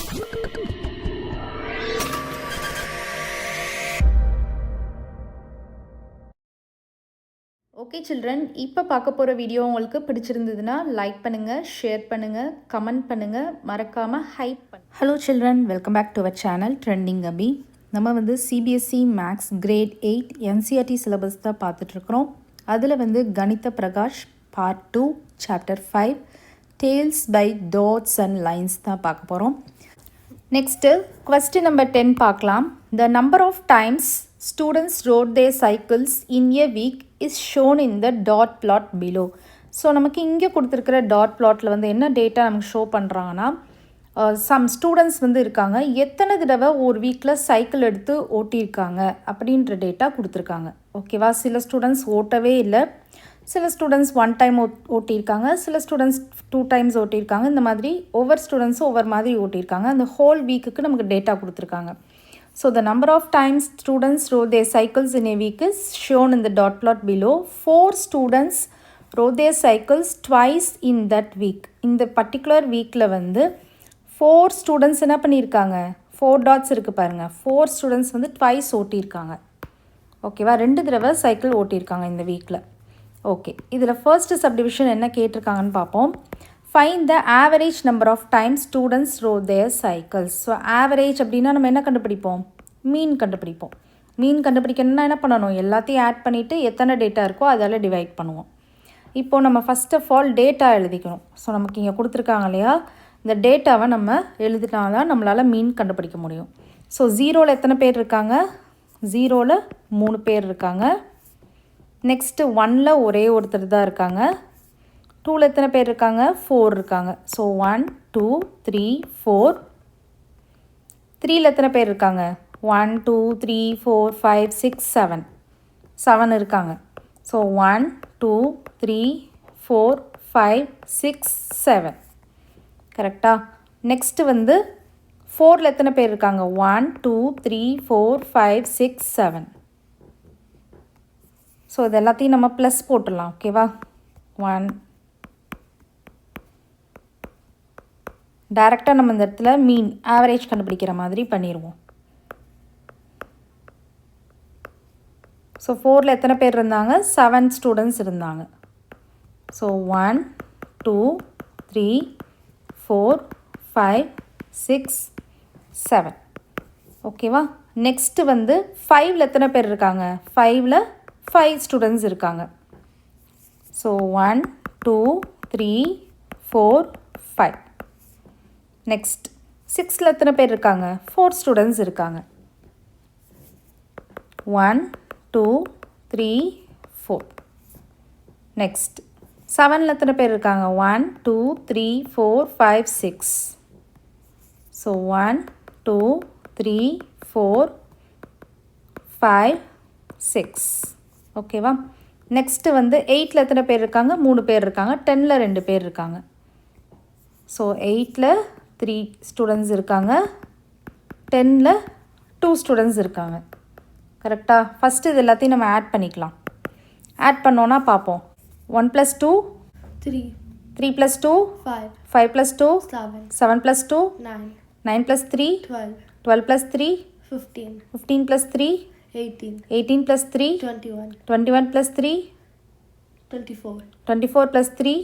Okay children, இப்போ பார்க்க போகிற வீடியோ உங்களுக்கு பிடிச்சிருந்ததுன்னா லைக் பண்ணுங்கள், ஷேர் பண்ணுங்கள், கமெண்ட் பண்ணுங்கள், மறக்காமல் ஹைப் பண்ணுங்கள். Hello children, welcome back to our channel trending Abi. நம்ம வந்து CBSE maths grade 8 NCERT syllabus தான் பார்த்துட்ருக்குறோம். அதில் வந்து Ganita Prakash part 2 chapter 5 tales by dots and lines தான் பார்க்க போகிறோம். நெக்ஸ்ட்டு கொஸ்டின் நம்பர் 10 பார்க்கலாம். The number of times students rode their cycles in a week is shown in the dot plot below. So நமக்கு இங்கே கொடுத்துருக்கிற டாட் பிளாட்டில் வந்து என்ன டேட்டா நமக்கு ஷோ பண்ணுறாங்கன்னா, சம் ஸ்டூடெண்ட்ஸ் வந்து இருக்காங்க, எத்தனை தடவை ஒரு வீக்கில் சைக்கிள் எடுத்து ஓட்டியிருக்காங்க அப்படின்ற டேட்டா கொடுத்துருக்காங்க. ஓகேவா? சில ஸ்டூடெண்ட்ஸ் ஓட்டவே இல்லை, சில ஸ்டூடெண்ட்ஸ் 1 டைம் ஓட்டியிருக்காங்க, சில ஸ்டூடெண்ட்ஸ் 2 டைம்ஸ் ஓட்டியிருக்காங்க. இந்த மாதிரி ஒவ்வொரு ஸ்டூடெண்ட்ஸும் ஒவ்வொரு மாதிரி ஓட்டியிருக்காங்க. அந்த ஹோல் வீக்குக்கு நமக்கு டேட்டா கொடுத்துருக்காங்க. So the number of times students rode their cycles in a week is shown in the dot plot below. 4 students rode their cycles twice in that week. In the particular weekல வந்து 4 students என்ன பண்ணியிருக்காங்க, 4 dots இருக்குது பாருங்கள், 4 students வந்து twice ஓட்டியிருக்காங்க. ஓகேவா? 2 தடவை cycle ஓட்டியிருக்காங்க இந்த வீக்கில். ஓகே, இதில் ஃபர்ஸ்ட் சப்டிவிஷன் என்ன கேட்டிருக்காங்கன்னு பார்ப்போம். Find the average number of times students rode their cycles. So average அப்படின்னா நம்ம என்ன கண்டுபிடிப்போம், மீன் கண்டுபிடிப்போம். மீன் கண்டுபிடிக்கணும்னா என்ன பண்ணணும், எல்லாத்தையும் ஆட் பண்ணிவிட்டு எத்தனை டேட்டா இருக்கோ அதால் டிவைட் பண்ணுவோம். இப்போது நம்ம ஃபஸ்ட் ஆஃப் ஆல் டேட்டா எழுதிக்கணும். ஸோ நமக்கு இங்கே கொடுத்துருக்காங்க இல்லையா, இந்த டேட்டாவை நம்ம எழுதினால்தான் நம்மளால் மீன் கண்டுபிடிக்க முடியும். ஸோ 0ல் எத்தனை பேர் இருக்காங்க, 0ல் 3 பேர் இருக்காங்க. நெக்ஸ்ட்டு 1ல் ஒரே ஒருத்தர் தான் இருக்காங்க. 2ல் எத்தனை பேர் இருக்காங்க, 4 இருக்காங்க. ஸோ 1 2 3 4. 3ல் எத்தனை பேர் இருக்காங்க, 1 2 3 4 5 6 7 7 இருக்காங்க. ஸோ 1 2 3 4 5 6 7 கரெக்டாக. நெக்ஸ்ட்டு வந்து 4ல் எத்தனை பேர் இருக்காங்க, 1 2 3 4 5 6 7. ஸோ இது எல்லாத்தையும் நம்ம ப்ளஸ் போட்டுடலாம். ஓகேவா? 1 டைரெக்டாக நம்ம இந்த இடத்துல மீன் ஆவரேஜ் கண்டுபிடிக்கிற மாதிரி பண்ணிடுவோம். ஸோ 4ல் எத்தனை பேர் இருந்தாங்க, 7 ஸ்டூடெண்ட்ஸ் இருந்தாங்க. ஸோ 1 2 3 4 5 6 7. ஓகேவா? நெக்ஸ்ட்டு வந்து 5ல் எத்தனை பேர் இருக்காங்க, 5ல் 5 ஸ்டூடெண்ட்ஸ் இருக்காங்க. ஸோ 1 2 3 4 5. நெக்ஸ்ட் 6ல் எத்தனை பேர் இருக்காங்க, 4 ஸ்டூடெண்ட்ஸ் இருக்காங்க. 1 2 3 4. நெக்ஸ்ட் 7ல் எத்தனை பேர் இருக்காங்க, 1 2 3 4 5 6. ஸோ 1 2 3 4 5 6. ஓகேவா? நெக்ஸ்ட்டு வந்து 8ல் எத்தனை பேர் இருக்காங்க, 3 பேர் இருக்காங்க. 10ல் 2 பேர் இருக்காங்க. ஸோ 8ல் 3 ஸ்டூடெண்ட்ஸ் இருக்காங்க, 10ல் 2 ஸ்டூடெண்ட்ஸ் இருக்காங்க. கரெக்டாக? ஃபஸ்ட்டு இது எல்லாத்தையும் நம்ம ஆட் பண்ணிக்கலாம். ஆட் பண்ணோன்னா பார்ப்போம். 1 + 2 3, 3 + 2 5, 5 + 2 7, 7 + 2 9, 9 + 3 12, 12 + 3 15, 15 + 3 18, 18 + 3 21, 21 + 3 24, 24 + 3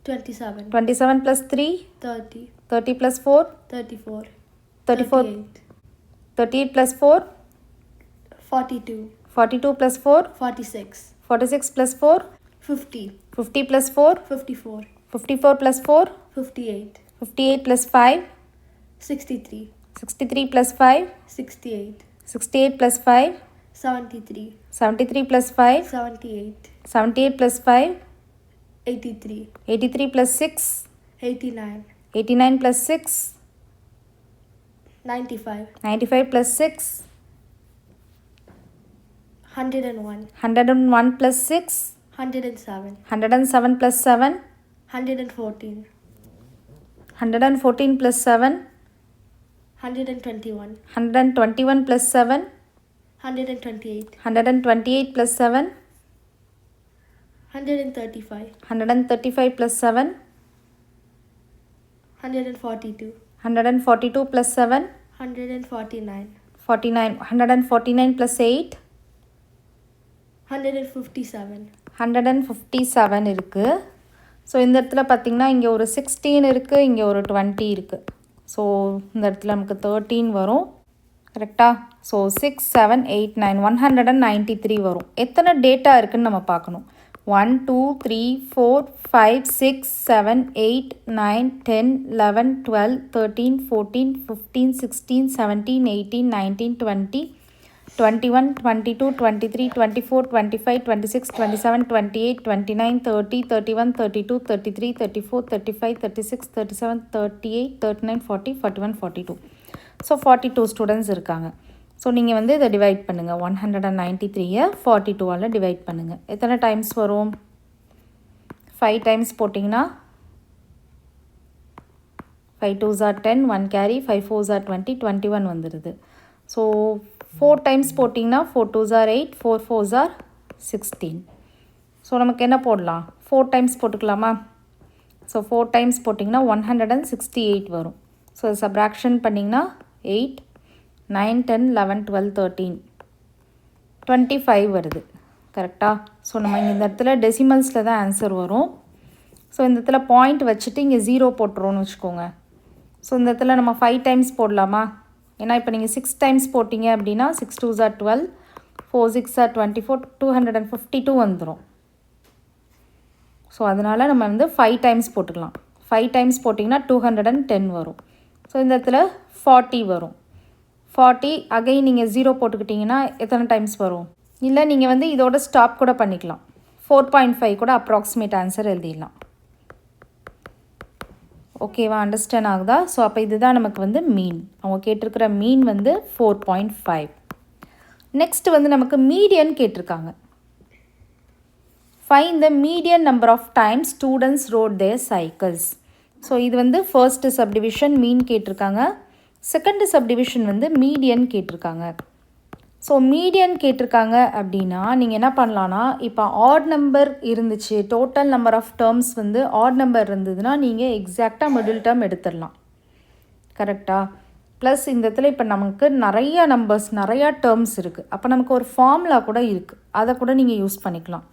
27, 27 + 3 30, 30 + 4 34, 34 38 + 4 42, 42 + 4 46, 46 + 4 50, 50 + 4 54, 54 + 4 58, 58 + 5 63, 63 + 5 68, 68 + 5 73, 73 + 5 78, 78 + 5 83, 83 + 6 89, 89 + 6 95, 95 + 6 101, 101 + 6 107, 107 + 7 114, 114 + 7 121, 121 + 7 128, 128 + 7 135, 135 + 7 142, 142 plus 7? 149. 49. 149 plus 8? 157. 157 இருக்குது. ஸோ இந்த இடத்துல பார்த்திங்கன்னா இங்கே ஒரு 16 இருக்குது, இங்கே ஒரு 20 இருக்குது. ஸோ இந்த இடத்துல நமக்கு 13 வரும். கரெக்டாக? ஸோ 6, 7, 8, 9, 193 வரும். எத்தனை டேட்டா இருக்குதுன்னு நம்ம பார்க்கணும். 1, 2, 3, 4, 5, 6, 7, 8, 9, 10, 11, 12, 13, 14, 15, 16, 17, 18, 19, 20, 21, 22, 23, 24, 25, 26, 27, 28, 29, 30, 31, 32, 33, 34, 35, 36, 37, 38, 39, 40, 41, 42. ஸோ 42 ஸ்டூடெண்ட்ஸ் இருக்காங்க. ஸோ நீங்கள் வந்து இதை டிவைட் பண்ணுங்கள். 193 42ஆல் டிவைட் பண்ணுங்கள். எத்தனை டைம்ஸ் வரும்? 5 டைம்ஸ் போட்டிங்கன்னா 5 2s are 10, 1 carry, 5 4s are 20, 21 வந்துடுது. ஸோ 4 டைம்ஸ் போட்டிங்கன்னா 4 2s are 8, 4 4s are 16. So நமக்கு என்ன போடலாம்? 4 டைம்ஸ் போட்டுக்கலாமா? ஸோ 4 டைம்ஸ் போட்டிங்கன்னா 168 வரும். ஸோ சப்ராக்ஷன் பண்ணிங்கன்னா 8, 9, 10, 11, 12, 13, 25 வருது. கரெக்டாக? ஸோ நம்ம இங்கே இந்த இடத்துல டெசிமல்ஸில் தான் ஆன்சர் வரும். ஸோ இந்த இடத்துல பாயிண்ட் வச்சுட்டு இங்கே 0 போட்டுருவோன்னு வச்சுக்கோங்க. ஸோ இந்த இடத்துல நம்ம 5 டைம்ஸ் போடலாமா? ஏன்னா இப்போ நீங்கள் 6 டைம்ஸ் போட்டிங்க அப்படின்னா 6 2s are 12, 4 6 are 24, 252 வந்துடும். ஸோ அதனால் நம்ம வந்து 5 டைம்ஸ் போட்டுக்கலாம். 5 டைம்ஸ் போட்டிங்கன்னா 210 வரும். ஸோ இந்த இடத்துல 40 வரும். 40 அகைன் நீங்கள் 0 போட்டுக்கிட்டிங்கன்னா எத்தனை டைம்ஸ் வரும்? இல்லை நீங்கள் வந்து இதோட ஸ்டாப் கூட பண்ணிக்கலாம். 4.5 கூட அப்ராக்சிமேட் ஆன்சர் எழுதிடலாம். ஓகேவா? அண்டர்ஸ்டாண்ட் ஆகுதா? ஸோ அப்போ இதுதான் நமக்கு வந்து மீன். அவங்க கேட்டிருக்கிற மீன் வந்து 4.5. நெக்ஸ்ட் வந்து நமக்கு மீடியன் கேட்டிருக்காங்க. Find the median number of times students rode their cycles. So இது வந்து ஃபர்ஸ்ட் சப்டிவிஷன் மீன் கேட்டிருக்காங்க. செகண்ட் சப்டிவிஷன் வந்து மீடியன் கேட்டிருக்காங்க. ஸோ மீடியன் கேட்டிருக்காங்க அப்படின்னா நீங்கள் என்ன பண்ணலான்னா, இப்போ ஆட் நம்பர் இருந்துச்சு, டோட்டல் நம்பர் ஆஃப் டேர்ம்ஸ் வந்து ஆட் நம்பர் இருந்ததுன்னா நீங்கள் எக்ஸாக்டாக மிடில் டேர்ம் எடுத்துடலாம். கரெக்டாக? ப்ளஸ் இந்த இடத்துல இப்போ நமக்கு நிறையா நம்பர்ஸ், நிறையா டேர்ம்ஸ் இருக்குது. அப்போ நமக்கு ஒரு ஃபார்முலா கூட இருக்குது, அதை கூட நீங்கள் யூஸ் பண்ணிக்கலாம்.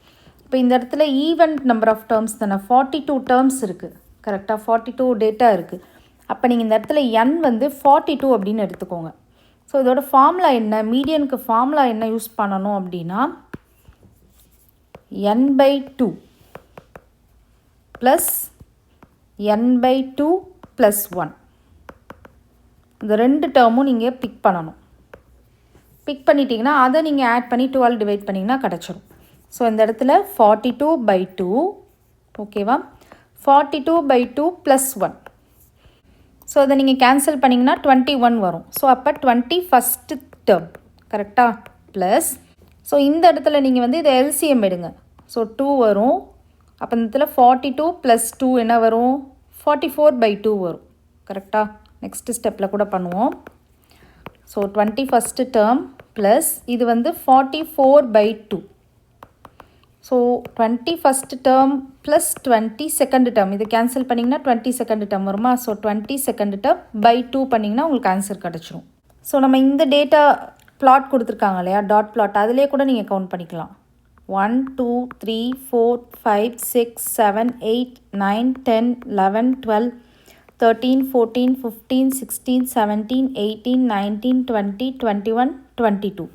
இப்போ இந்த இடத்துல ஈவன் நம்பர் ஆஃப் டேர்ம்ஸ் தானே, 42 டேர்ம்ஸ் இருக்குது. கரெக்டாக? 42 டேட்டா இருக்குது. அப்போ நீங்கள் இந்த இடத்துல n வந்து 42 அப்படின்னு எடுத்துக்கோங்க. ஸோ இதோட ஃபார்முலா என்ன? மீடியனுக்கு ஃபார்முலா என்ன யூஸ் பண்ணணும் அப்படின்னா n/2 ப்ளஸ் n/2 ப்ளஸ் 1. இந்த ரெண்டு டேர்மும் நீங்கள் பிக் பண்ணணும். பிக் பண்ணிட்டீங்கன்னா அதை நீங்கள் ஆட் பண்ணி 12 டிவைட் பண்ணிங்கன்னா கிடச்சிரும். ஸோ இந்த இடத்துல 42/2, ஓகேவா? 42/2 ப்ளஸ் 1. ஸோ அதை நீங்கள் கேன்சல் பண்ணிங்கன்னா 21 வரும். ஸோ அப்போ 21st டேர்ம். கரெக்டாக? ப்ளஸ் ஸோ இந்த இடத்துல நீங்கள் வந்து இதை எல்சிஎம் எடுங்க. ஸோ 2 வரும். அப்போ இந்த இடத்துல 42 ப்ளஸ் 2 என்ன வரும்? 44/2 வரும். கரெக்டாக? நெக்ஸ்ட் ஸ்டெப்பில் கூட பண்ணுவோம். ஸோ 21st டேர்ம் ப்ளஸ் இது வந்து 44/2. So 21st term plus 22nd term, இது கேன்சல் பண்ணிங்கன்னா 22nd டேர்ம் வருமா? ஸோ 22nd டேர்ம் பை 2 பண்ணிங்கன்னா உங்களுக்கு ஆன்சர் கிடச்சிரும். ஸோ நம்ம இந்த டேட்டா பிளாட் கொடுத்துருக்காங்க இல்லையா, டாட் பிளாட், அதிலே கூட நீங்கள் கவுண்ட் பண்ணிக்கலாம். 1 2 3 4 5 6 7 8 9 10 11 12 13 14 15 16 17 18 19 20 21 22.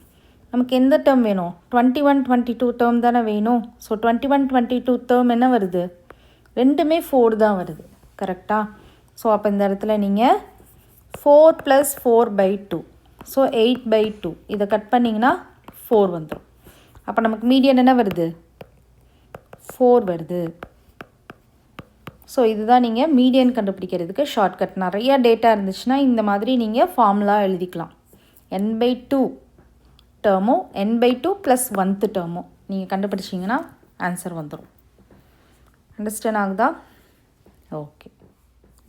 நமக்கு எந்த டேர்ம் வேணும்? 21 22 டேர்ம் தானே வேணும். ஸோ 21 22 டேர்ம் என்ன வருது? ரெண்டுமே 4 தான் வருது. கரெக்டாக? ஸோ அப்போ இந்த இடத்துல நீங்கள் 4 ப்ளஸ் 4/2, ஸோ 8/2 இதை கட் பண்ணிங்கன்னா 4 வந்துடும். அப்போ நமக்கு மீடியன் என்ன வருது? 4 வருது. ஸோ இதுதான் நீங்கள் மீடியன் கண்டுபிடிக்கிறதுக்கு ஷார்ட்கட். நிறையா டேட்டா இருந்துச்சுன்னா இந்த மாதிரி நீங்கள் ஃபார்முலா எழுதிக்கலாம். n/2 டேர்மும் n/2 ப்ளஸ் 1th டேர்மும் நீங்கள் கண்டுபிடிச்சிங்கன்னா ஆன்சர் வந்துடும். அண்டர்ஸ்டாண்ட் ஆகுதா? ஓகே.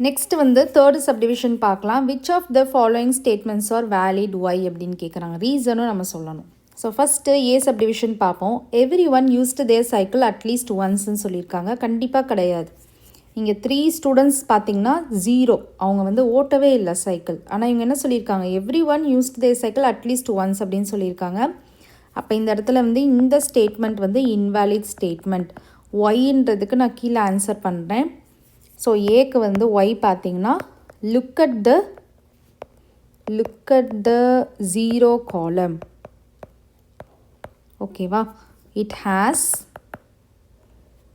நெக்ஸ்ட் வந்து தேர்டு சப்டிவிஷன் பார்க்கலாம். Which of the following statements are valid why அப்படின்னு கேட்குறாங்க. ரீசனும் நம்ம சொல்லணும். ஸோ ஃபஸ்ட்டு ஏ சப்டிவிஷன் பார்ப்போம். Everyone used their cycle at least ஒன்ஸ்ன்னு சொல்லியிருக்காங்க. கண்டிப்பாக கிடையாது. இங்கே 3 ஸ்டூடெண்ட்ஸ் பார்த்திங்கன்னா 0, அவங்க வந்து ஓட்டவே இல்லை சைக்கிள். ஆனால் இவங்க என்ன சொல்லியிருக்காங்க, எவ்ரி ஒன் யூஸ்ட் தேர் சைக்கிள் அட்லீஸ்ட் ஒன்ஸ் அப்படின்னு சொல்லியிருக்காங்க. அப்போ இந்த இடத்துல வந்து இந்த ஸ்டேட்மெண்ட் வந்து இன்வேலிட் ஸ்டேட்மெண்ட். ஒய்ன்றதுக்கு நான் கீழே ஆன்சர் பண்ணுறேன். ஸோ ஏக்கு வந்து ஒய் பார்த்திங்கன்னா லுக் அட் த 0 காலம். ஓகேவா, it has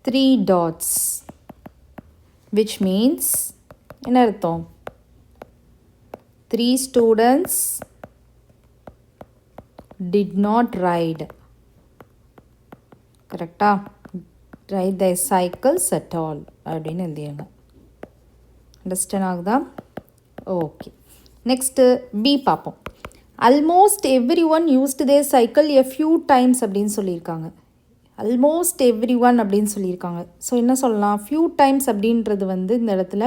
3 dots, which means என்ன அர்த்தம், 3 students did not ride. கரெக்டா, ride their cycles at all அப்படின்னு எழுதிடுங்க. அண்டர்ஸ்டாண்ட் ஆகுதா? ஓகே, நெக்ஸ்ட்டு பி பார்ப்போம். Almost everyone used their cycle a few times அப்படின்னு சொல்லியிருக்காங்க. ஆல்மோஸ்ட் எவ்ரி ஒன் அப்படின்னு சொல்லியிருக்காங்க. ஸோ என்ன சொல்லலாம், ஃபியூ டைம்ஸ் அப்படின்றது வந்து இந்த இடத்துல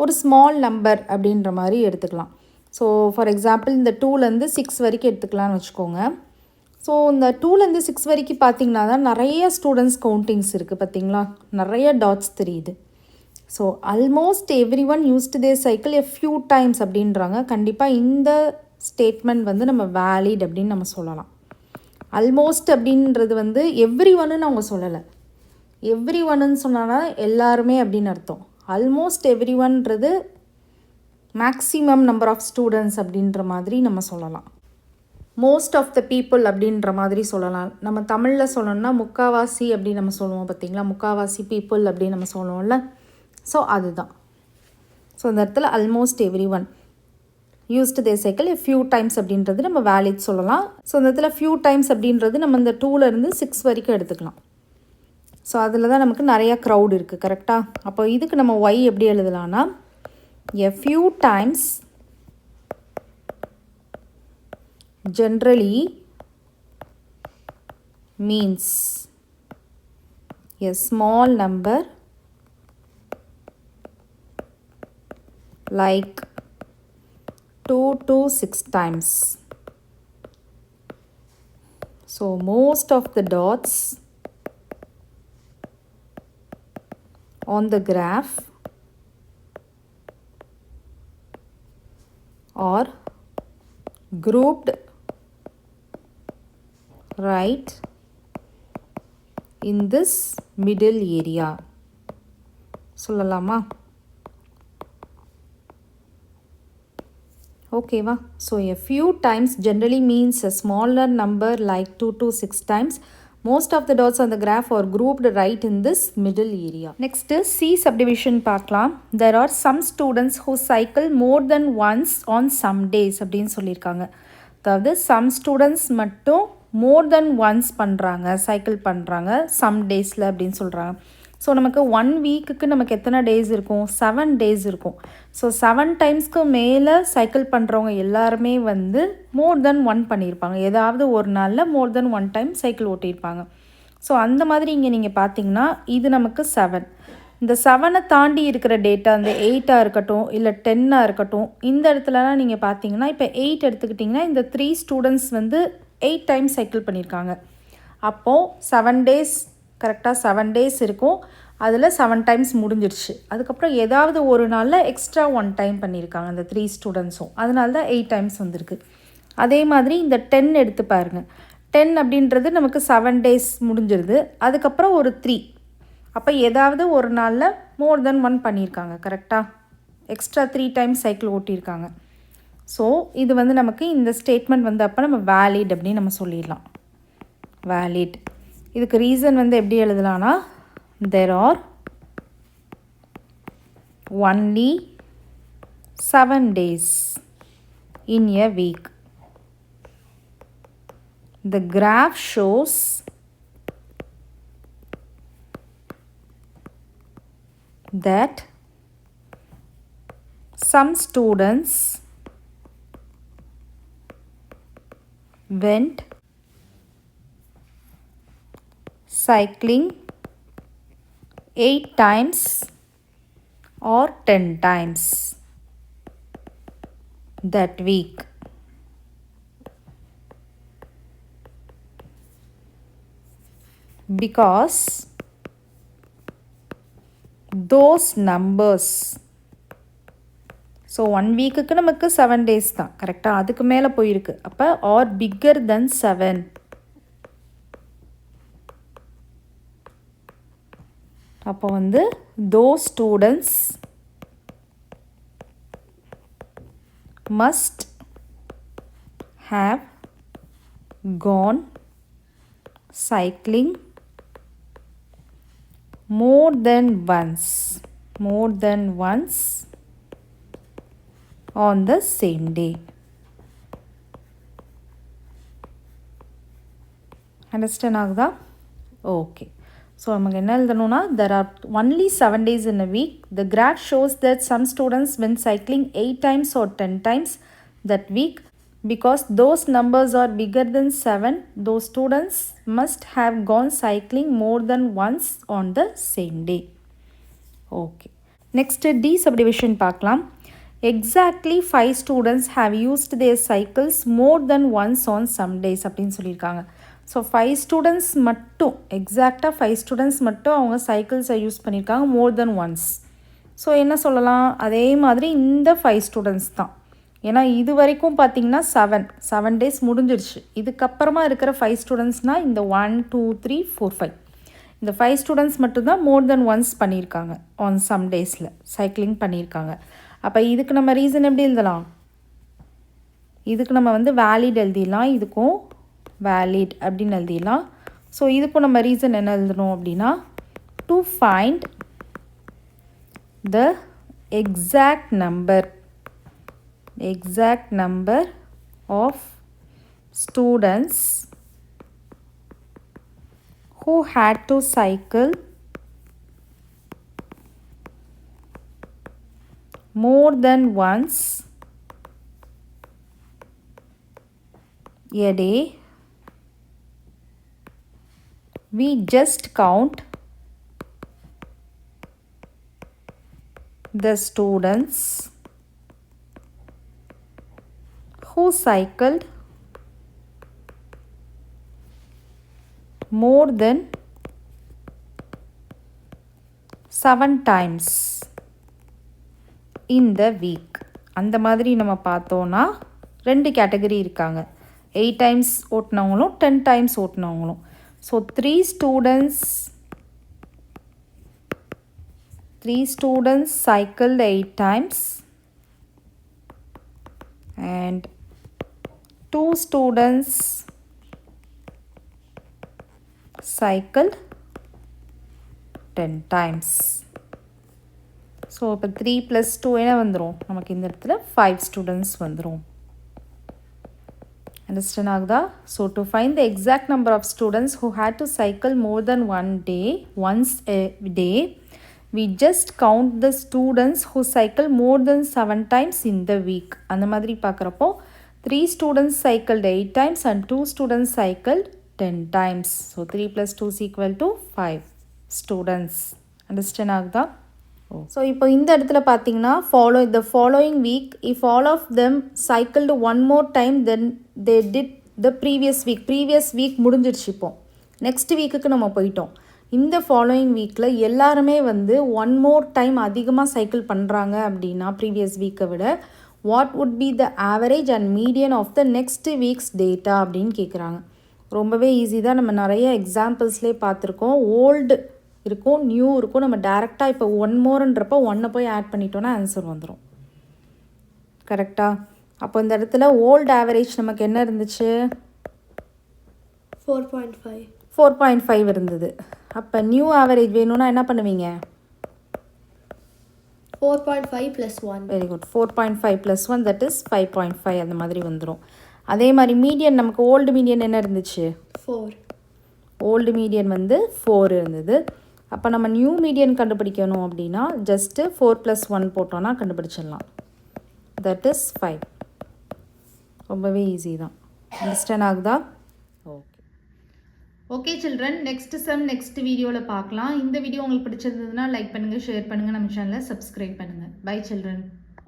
ஒரு ஸ்மால் நம்பர் அப்படின்ற மாதிரி எடுத்துக்கலாம். ஸோ ஃபார் எக்ஸாம்பிள் இந்த 2லேருந்து 6 வரைக்கும் எடுத்துக்கலான்னு வச்சுக்கோங்க. ஸோ இந்த 2லேருந்து 6 வரைக்கும் பார்த்திங்கன்னா தான் நிறைய ஸ்டூடெண்ட்ஸ் கவுண்டிங்ஸ் இருக்குது. பார்த்திங்களா, நிறைய டாட்ஸ் தெரியுது. So almost everyone used their cycle a few times அப்படின்றாங்க. கண்டிப்பாக இந்த ஸ்டேட்மெண்ட் வந்து நம்ம வேலிட் அப்படின்னு நம்ம சொல்லலாம். ஆல்மோஸ்ட் அப்படின்றது வந்து எவ்ரி ஒன்னு அவங்க சொல்லலை. எவ்ரி ஒன்னு சொன்னான்னா எல்லாருமே அப்படின்னு அர்த்தம். ஆல்மோஸ்ட் எவ்ரி ஒன்றது மேக்ஸிமம் நம்பர் ஆஃப் ஸ்டூடெண்ட்ஸ் அப்படின்ற மாதிரி நம்ம சொல்லலாம். மோஸ்ட் ஆஃப் த பீப்புள் அப்படின்ற மாதிரி சொல்லலாம். நம்ம தமிழில் சொல்லணும்னா முக்காவாசி அப்படின்னு நம்ம சொல்லுவோம். பார்த்திங்களா, முக்காவாசி பீப்புள் அப்படின்னு நம்ம சொல்லுவோம்ல. ஸோ அதுதான். ஸோ இந்த இடத்துல almost everyone used their cycle a few times அப்படின்றது நம்ம வேலிட் சொல்லலாம். ஸோ இந்த இடத்துல ஃபியூ டைம்ஸ் அப்படின்றது நம்ம இந்த 2லேருந்து 6 வரைக்கும் எடுத்துக்கலாம். ஸோ அதில் தான் நமக்கு நிறையா க்ரௌட் இருக்குது. கரெக்டாக, அப்போ இதுக்கு நம்ம ஒய் எப்படி எழுதலான்னா, a few times generally means a small number like 2 to 6 times. So most of the dots on the graph are grouped right in this middle area. சொல்லலாமா? ஓகேவா? So a few times generally means a smaller number like 2 to 6 times. Most of the dots on the graph are grouped right in this middle area. Next is C subdivision பார்க்கலாம். There are some students who cycle more than once on some days அப்படின்னு சொல்லியிருக்காங்க. அதாவது some students மட்டும் more than once பண்ணுறாங்க, cycle பண்ணுறாங்க some daysல அப்படின்னு சொல்கிறாங்க. So நமக்கு 1 வீக்குக்கு நமக்கு எத்தனை டேஸ் இருக்கும், 7 டேஸ் இருக்கும். ஸோ 7 டைம்ஸ்க்கு மேலே சைக்கிள் பண்ணுறவங்க எல்லாருமே வந்து மோர் தென் 1 பண்ணியிருப்பாங்க. ஏதாவது ஒரு நாளில் மோர் தென் 1 டைம் சைக்கிள் ஓட்டியிருப்பாங்க. ஸோ அந்த மாதிரி இங்கே நீங்கள் பார்த்தீங்கன்னா இது நமக்கு 7. இந்த 7 தாண்டி இருக்கிற டேட்டா இந்த 8 இருக்கட்டும் இல்லை 10 இருக்கட்டும், இந்த இடத்துலலாம் நீங்கள் பார்த்தீங்கன்னா இப்போ 8 எடுத்துக்கிட்டிங்கன்னா இந்த 3 ஸ்டூடெண்ட்ஸ் வந்து 8 டைம்ஸ் சைக்கிள் பண்ணியிருக்காங்க. அப்போது 7 டேஸ் கரெக்டாக 7 டேஸ் இருக்கும். அதில் 7 டைம்ஸ் முடிஞ்சிருச்சு. அதுக்கப்புறம் ஏதாவது ஒரு நாளில் எக்ஸ்ட்ரா 1 டைம் பண்ணியிருக்காங்க இந்த 3 ஸ்டூடெண்ட்ஸும். அதனால தான் 8 டைம்ஸ் வந்திருக்கு. அதே மாதிரி இந்த 10 எடுத்து பாருங்கள். 10 அப்படின்றது நமக்கு 7 டேஸ் முடிஞ்சிருது. அதுக்கப்புறம் ஒரு 3. அப்போ ஏதாவது ஒரு நாளில் மோர் தென் 1 பண்ணியிருக்காங்க. கரெக்டாக எக்ஸ்ட்ரா 3 டைம்ஸ் சைக்கிள் ஓட்டியிருக்காங்க. ஸோ இது வந்து நமக்கு இந்த ஸ்டேட்மெண்ட் வந்து அப்போ நம்ம வேலிட் அப்படின்னு நம்ம சொல்லிடலாம். வேலிட். இதுக்கு ரீசன் வந்து எப்படி எழுதலான்னா, there are only 7 days in a week. The graph shows that some students went cycling 8 times or 10 times that week. Because those numbers. So 1 வீக்குக்கு நமக்கு 7 days தான் கரெக்டாக, அதுக்கு மேலே போயிருக்கு. அப்போ ஆர் பிக்கர் தென் 7. அப்போ வந்து those students must have gone cycling more than once on the same day. Understand ஆகுதா? ஓகே. ஸோ நமக்கு என்ன எழுதணும்னா, there are only 7 days in a week. The graph shows that some students went cycling 8 times or 10 times that week. Because those numbers are bigger than 7, those students must have gone cycling more than once on the same day. Okay. Next D subdivision பார்க்கலாம். Exactly 5 students have used their cycles more than once on some days அப்படின்னு சொல்லியிருக்காங்க. So 5 students மட்டும், எக்ஸாக்டாக 5 students மட்டும் அவங்க சைக்கிள்ஸை use பண்ணியிருக்காங்க மோர் தென் once. So என்ன சொல்லலாம், அதே மாதிரி இந்த 5 ஸ்டூடெண்ட்ஸ் தான். ஏன்னா இது வரைக்கும் பார்த்திங்கன்னா 7 டேஸ் முடிஞ்சிருச்சு. இதுக்கப்புறமா இருக்கிற 5 ஸ்டூடெண்ட்ஸ்னால் இந்த 1 2 3 4 5 இந்த 5 ஸ்டூடெண்ட்ஸ் மட்டும்தான் மோர் தென் ஒன்ஸ் பண்ணியிருக்காங்க ஆன் சம் டேஸில் சைக்கிளிங் பண்ணியிருக்காங்க. அப்போ இதுக்கு நம்ம ரீசன் எப்படி எழுதலாம், இதுக்கு நம்ம வந்து வேலிட் எழுதிடலாம், இதுக்கும் வேலிட் அப்படின்னு எழுதிடலாம். ஸோ இதுக்கும் நம்ம ரீசன் என்ன எழுதணும் அப்படின்னா, to find the exact number of students who had to cycle more than once a day. We just count the students who cycled more than 7 times in the week. அந்த மாதிரி நம்ம பார்த்தோன்னா 2 category இருக்காங்க, 8 times ஓட்டினவங்களும் 10 times ஓட்டினவங்களும். So 3 students cycled 8 times and 2 students cycled 10 times. So இப்போ 3 + 2 என்ன வந்துடும், நமக்கு இந்த இடத்துல 5 students வந்துடும். அண்டர்ஸ்டாண்ட் ஆகுதா? So to find the exact number of students who had to cycle more than once a day, we just count the students who cycle more than 7 times in the week. அந்த மாதிரி பார்க்குறப்போ 3 students cycled 8 times and 2 students cycled 10 times. So 3 + 2 is equal to 5 students. Understand ஆகுதா? So இப்போ இந்த இடத்துல பார்த்தீங்கன்னா the following week, if all of them cycled one more time then they did the previous week முடிஞ்சிருச்சு. இப்போ next வீக்குக்கு நம்ம போயிட்டோம். இந்த ஃபாலோயிங் வீக்கில் எல்லாருமே வந்து 1 more time அதிகமாக சைக்கிள் பண்ணுறாங்க அப்படின்னா ப்ரீவியஸ் வீக்கை விட, what would be the average and median of the next week's data அப்படின்னு கேட்குறாங்க. ரொம்பவே ஈஸி தான், நம்ம நிறைய எக்ஸாம்பிள்ஸ்லேயே பார்த்துருக்கோம். ஓல்டு இருக்கும், நியூ இருக்கும். நம்ம டேரெக்டாக இப்போ 1 moreன்றப்போ 1 போய் ஆட் பண்ணிட்டோன்னா ஆன்சர் வந்துடும். கரெக்டாக? அப்போ இந்த இடத்துல ஓல்டு ஆவரேஜ் நமக்கு என்ன இருந்துச்சு, 4.5 இருந்தது. அப்போ நியூ ஆவரேஜ் வேணும்னா என்ன பண்ணுவீங்க, 4.5 + 1. Very good. 4.5 + 1 தட் இஸ் 5.5 அந்த மாதிரி வந்துடும். அதே மாதிரி மீடியன், நமக்கு ஓல்டு மீடியன் என்ன இருந்துச்சு, 4. ஓல்டு மீடியன் வந்து 4 இருந்தது. அப்போ நம்ம நியூ மீடியன் கண்டுபிடிக்கணும் அப்படின்னா ஜஸ்ட்டு 4 + 1 போட்டோன்னா கண்டுபிடிச்சிடலாம். That is 5. ரொம்பவே ஈஸி தான். அண்டர்ஸ்டாண்ட் ஆகுதா? Okay children, next sum next வீடியோவில் பார்க்கலாம். இந்த வீடியோ உங்களுக்கு பிடிச்சிருந்ததுன்னா லைக் பண்ணுங்கள், ஷேர் பண்ணுங்கள், நம்ம சேனலை சப்ஸ்கிரைப் பண்ணுங்கள். Bye children.